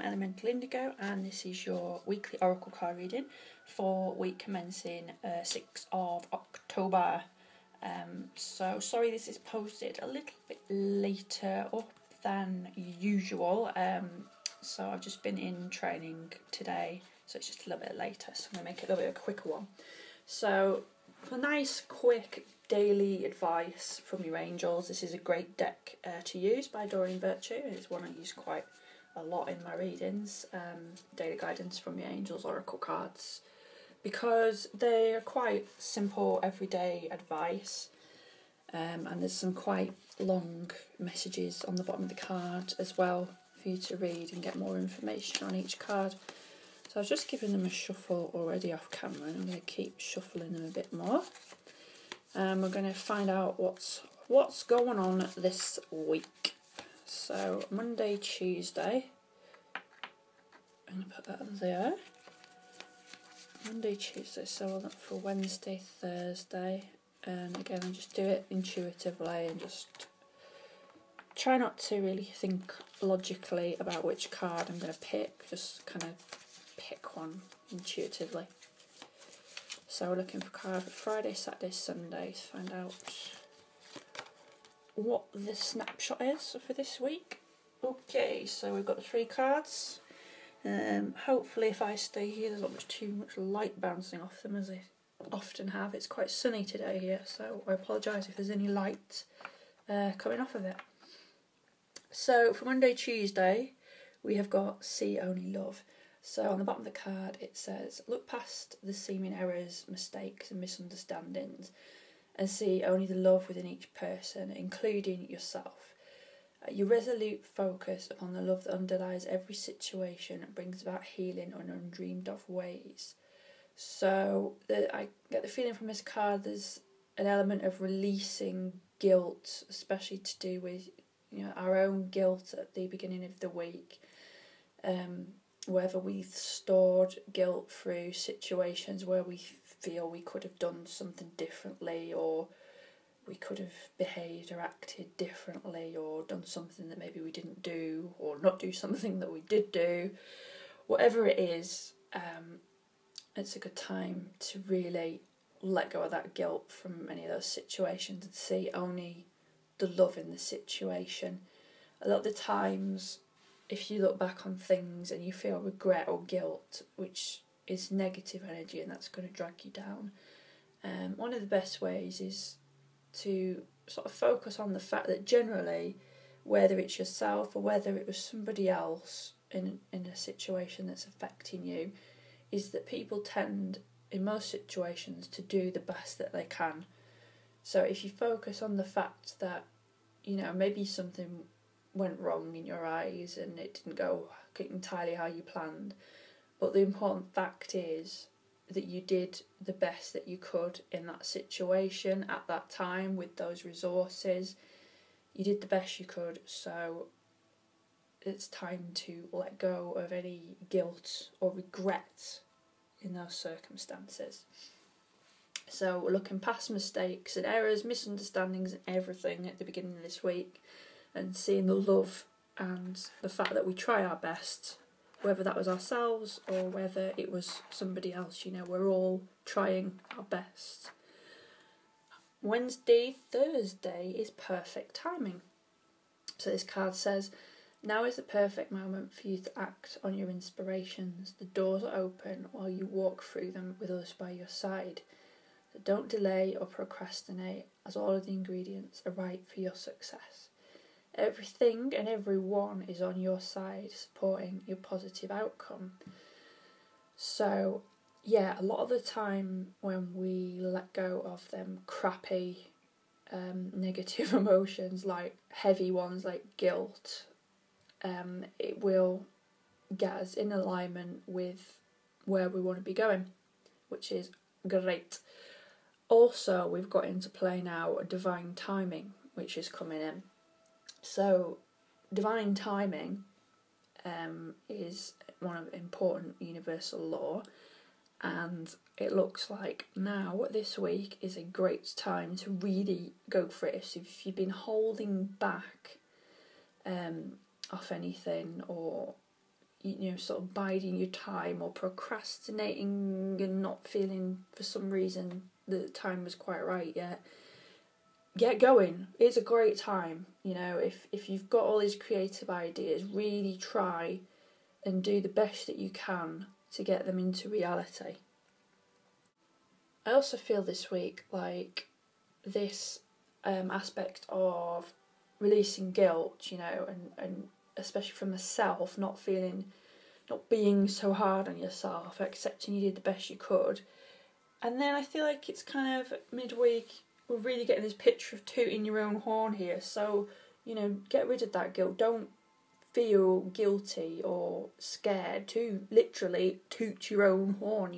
Elemental Indigo, and this is your weekly oracle card reading for week commencing 6th of October. So sorry this is posted a little bit later up than usual. So I've just been in training today, so it's just a little bit later, so I'm going to make it a little bit of a quicker one. So for nice quick daily advice from your angels, this is a great deck to use by Doreen Virtue. It's one I use quite a lot in my readings, daily guidance from your angels oracle cards, because they are quite simple everyday advice, and there's some quite long messages on the bottom of the card as well for you to read and get more information on each card. So I've just given them a shuffle already off camera, and I'm going to keep shuffling them a bit more. We're going to find out what's going on this week. So Monday, Tuesday, I'm going to put that there. Monday, Tuesday, so I'll look for Wednesday, Thursday, and again I just do it intuitively and just try not to really think logically about which card I'm going to pick, just kind of pick one intuitively. So we're looking for a card for Friday, Saturday, Sunday to find out what the snapshot is for this week. Okay, so we've got the 3 cards. Hopefully if I stay here there's not too much light bouncing off them as I often have. It's quite sunny today here, so I apologise if there's any light coming off of it. So for Monday, Tuesday we have got See Only Love. So on the bottom of the card it says, look past the seeming errors, mistakes and misunderstandings and see only the love within each person, including yourself. Your resolute focus upon the love that underlies every situation brings about healing in undreamed of ways. So I get the feeling from this card there's an element of releasing guilt, especially to do with our own guilt at the beginning of the week. Whether we've stored guilt through situations where we feel we could have done something differently, or we could have behaved or acted differently, or done something that maybe we didn't do, or not do something that we did do. Whatever it is, it's a good time to really let go of that guilt from any of those situations and see only the love in the situation. A lot of the times, if you look back on things and you feel regret or guilt, which is negative energy and that's going to drag you down, one of the best ways is to sort of focus on the fact that generally, whether it's yourself or whether it was somebody else in a situation that's affecting you, is that people tend in most situations to do the best that they can. So if you focus on the fact that maybe something went wrong in your eyes and it didn't go entirely how you planned, but the important fact is that you did the best that you could in that situation at that time with those resources. You did the best you could, so it's time to let go of any guilt or regret in those circumstances. So we're looking past mistakes and errors, misunderstandings and everything at the beginning of this week, and seeing the love and the fact that we try our best, whether that was ourselves or whether it was somebody else. We're all trying our best. Wednesday, Thursday is perfect timing. So this card says, now is the perfect moment for you to act on your inspirations. The doors are open while you walk through them with us by your side. So don't delay or procrastinate, as all of the ingredients are right for your success. Everything and everyone is on your side, supporting your positive outcome. So, yeah, a lot of the time when we let go of them crappy, negative emotions, like heavy ones like guilt, it will get us in alignment with where we want to be going, which is great. Also, we've got into play now divine timing, which is coming in. So, divine timing is one of important universal law, and it looks like now this week is a great time to really go for it. So if you've been holding back off anything, or sort of biding your time or procrastinating and not feeling for some reason the time was quite right yet, get going. It's a great time. If you've got all these creative ideas, really try and do the best that you can to get them into reality. I also feel this week like this aspect of releasing guilt, and especially from myself, not being so hard on yourself, accepting you did the best you could. And then I feel like it's kind of midweek, we're really getting this picture of tooting your own horn here. So, get rid of that guilt. Don't feel guilty or scared to literally toot your own horn,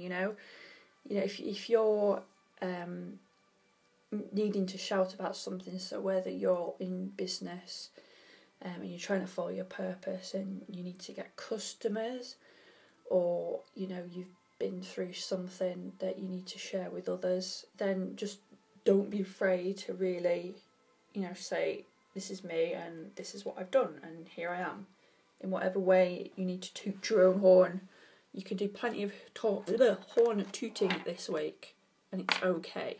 if you're needing to shout about something, so whether you're in business and you're trying to follow your purpose and you need to get customers, or you've been through something that you need to share with others, then just don't be afraid to really say, this is me and this is what I've done and here I am. In whatever way you need to toot your own horn, you can do plenty of horn tooting this week and it's okay.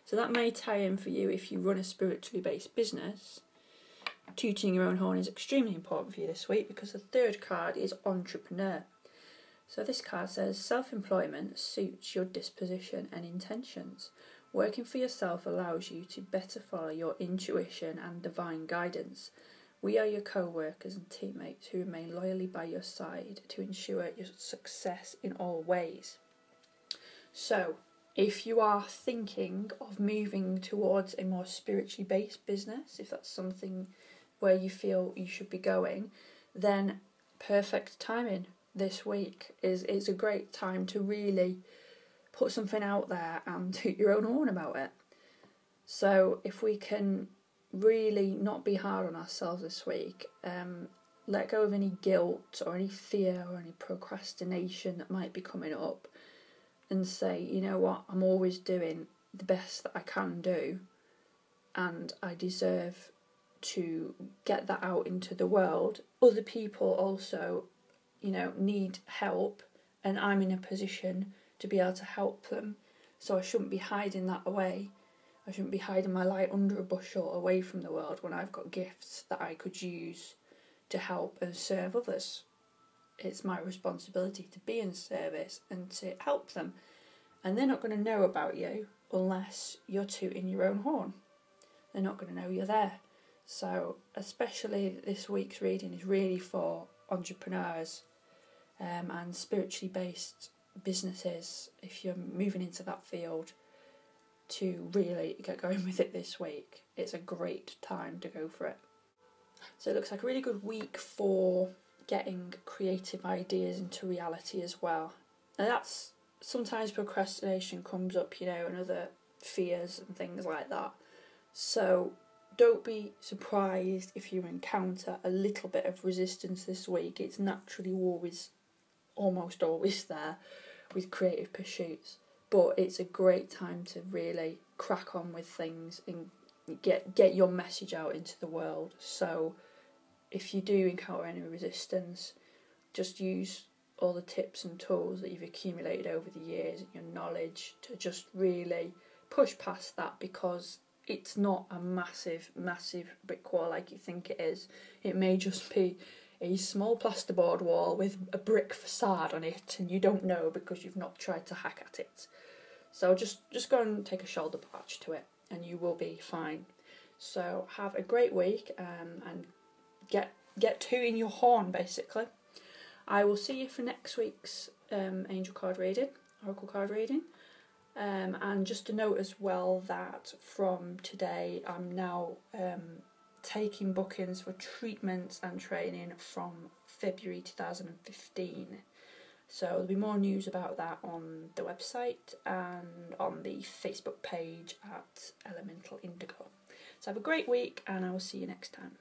So that may tie in for you if you run a spiritually based business. Tooting your own horn is extremely important for you this week because the third card is entrepreneur. So this card says self-employment suits your disposition and intentions. Working for yourself allows you to better follow your intuition and divine guidance. We are your co-workers and teammates who remain loyally by your side to ensure your success in all ways. So, if you are thinking of moving towards a more spiritually based business, if that's something where you feel you should be going, then perfect timing this week is a great time to really put something out there and toot your own horn about it. So if we can really not be hard on ourselves this week, let go of any guilt or any fear or any procrastination that might be coming up, and say, you know what, I'm always doing the best that I can do and I deserve to get that out into the world. Other people also, need help and I'm in a position to be able to help them. So I shouldn't be hiding that away. I shouldn't be hiding my light under a bushel away from the world when I've got gifts that I could use to help and serve others. It's my responsibility to be in service and to help them. And they're not going to know about you unless you're tooting your own horn. They're not going to know you're there. So especially this week's reading is really for entrepreneurs and spiritually based businesses, if you're moving into that field, to really get going with it this week. It's a great time to go for it. So it looks like a really good week for getting creative ideas into reality as well. And that's sometimes procrastination comes up, and other fears and things like that. So don't be surprised if you encounter a little bit of resistance this week. It's naturally almost always there with creative pursuits. But it's a great time to really crack on with things and get your message out into the world. So if you do encounter any resistance, just use all the tips and tools that you've accumulated over the years, your knowledge, to just really push past that, because it's not a massive brick wall like you think it is. It may just be a small plasterboard wall with a brick facade on it, and you don't know because you've not tried to hack at it. So just go and take a shoulder patch to it and you will be fine. So have a great week and get tooting your horn, basically. I will see you for next week's angel card reading, oracle card reading. And just to note as well that from today I'm now taking bookings for treatments and training from February 2015. So there'll be more news about that on the website and on the Facebook page at Elemental Indigo. So have a great week and I will see you next time.